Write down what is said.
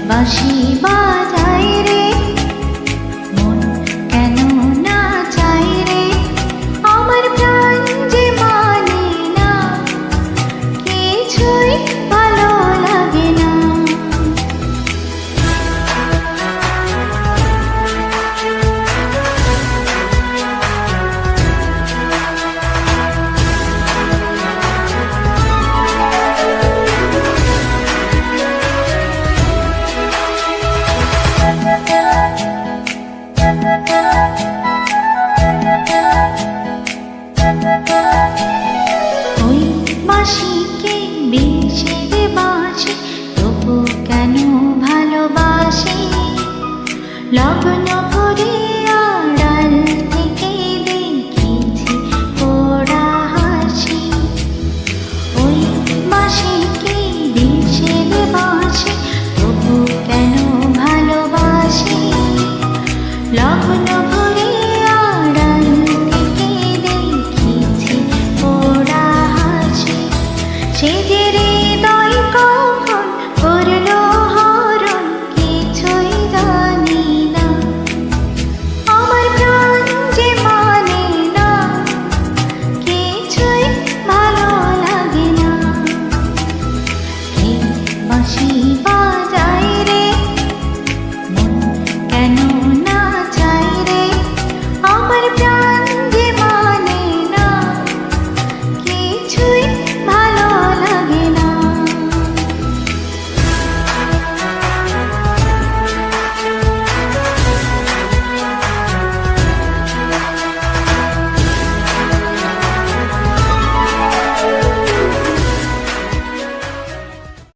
বাঁশি বাজায় রে, মন কেন না চায় রে, আমার প্রাণ যে মানে না, কিছুই ভালো লাগে না। ওই বাঁশিকে বেশে দে বাঁশি, তবু কেন ভালোবাসি, লগ্ন ভরে আড়াল থেকে দেখেছি পোড়া হাসি। ওই বাঁশিকে বেশে দে বাঁশি, তবু কেন ভালোবাসি, লগ্ন ভরে আড়াল থেকে দেখেছি পোড়া হাসি। সে যে হৃদয় কখন করলো হরণ, কিছুই জানি না, আমার প্রাণ যে মানে না, কিছুই ভালো লাগে না। এই বাঁশি